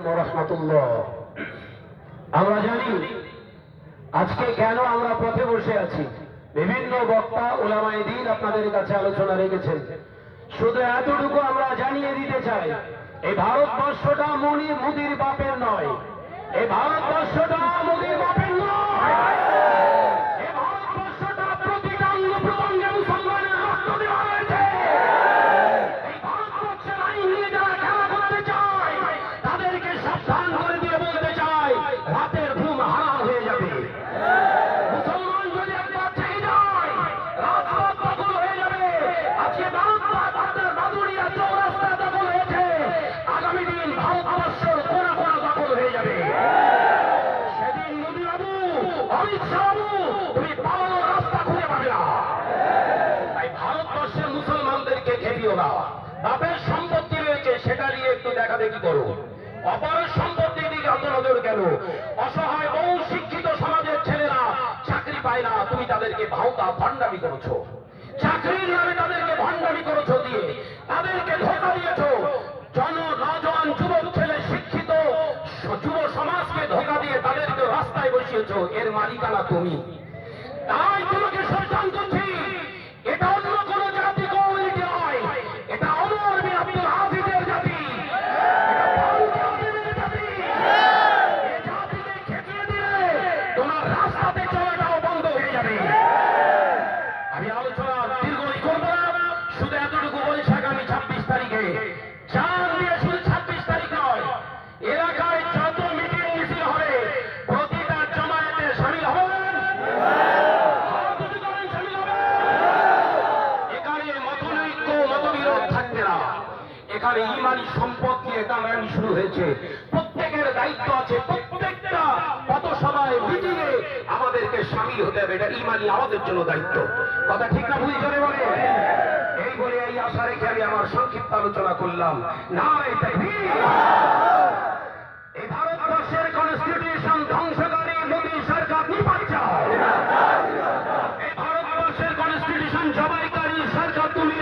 রাহমাতুল্লাহ। আমরা জানি আজকে কেন আমরা পথে বসে আছি। বিভিন্ন বক্তা উলামায়ে দ্বীন আপনাদের কাছে আলোচনা রেখেছেন। শুধু এতটুকু আমরা জানিয়ে দিতে চাই, এই ভারতবর্ষটা মোদির বাপের নয়, এই ভারতবর্ষটা মোদির বাপের নয়, এই ভারতবর্ষটা প্রতিটা অঙ্গ প্রত্যঙ্গে মুসলমানের রক্ত দেওয়া হয়েছে। এই ভারতবর্ষের আইন নিয়ে যারা খেলা করতে চায় তাদেরকে সাবধান করে দিয়ে বলতে চাই, রাতের ঘুম হারাম হয়ে যাবে। মুসলমান যদি একবার থেকে যায়, রাজপথ দখল হয়ে যাবে। আজকে ভারতের বাদুড়িয়া চৌরাস্তা দখল হয়েছে, আগামী দিন ভারতবর্ষের কোনা কোনা দখল হয়ে যাবে। সেদিন মোদি বাবু, অমিত শাহ বাবু, তুমি পালানোর রাস্তা খুঁজে পাবে না। তাই ভারতবর্ষের মুসলমানদেরকে খেপিও না। বাপের সম্পত্তি রয়েছে, সেটা নিয়ে একটু দেখা দেখি করো। অপরের সম্পত্তির দিকে অত নজর কেন? অসহায় বহু শিক্ষিত সমাজের ছেলেরা চাকরি পায় না, তুমি তাদেরকে ভাওতা ভণ্ডামি করেছো। চাকরির নামে তাদেরকে ভণ্ডামি করেছো, দিয়ে তাদেরকে ধোঁকা দিয়েছো। নজওয়ান যুবক ছেলে শিক্ষিত যুব সমাজকে ধোঁকা দিয়ে তাদেরকে রাস্তায় বসিয়েছো। এর মালিকানা তুমি। তাই তোমাকে সাবধান করছি, এটা অন্য কোন জাতি কমিউনিটি নয়, এটা ওমর বিন আব্দুল আজিজের জাতি, এটা ফারুক আজমের জাতি। এই জাতিকে খেপিয়ে দিলে তোমার রাস্তাতে চলাটাও বন্ধ হয়ে যাবে। আমি আলোচনা দীর্ঘই করব না, শুধু এতটুকু বলছি, আগামী 26 তারিখে চাঁদ দিয়ে শুধু 26 তারিখ নয়, এলাকায় যত মিটিং মিছিল হবে প্রতিটা জমায়েতে শামিল হবেন। এখানে মতনৈক্য মতবিরোধ থাকবে না। এখানে ইমানি সম্পদ নিয়ে টানাটানি শুরু হয়েছে। প্রত্যেকের দায়িত্ব আছে, প্রত্যেকটা পথসভায় মিটিংয়ে আমাদেরকে শামিল হতে হবে। এটা ইমানি আমাদের জন্য দায়িত্ব। কথা ঠিক না ভুল জোরে বলে? এই বলে এই আশা রেখে আমি আমার সংক্ষিপ্ত আলোচনা করলাম। নারে তাকবীর। এই ভারতবর্ষের কনস্টিটিউশন ধ্বংসকারী মোদী সরকার নিপাত চাও। এই ভারতবর্ষের কনস্টিটিউশন জবাইকারী সরকার তুমি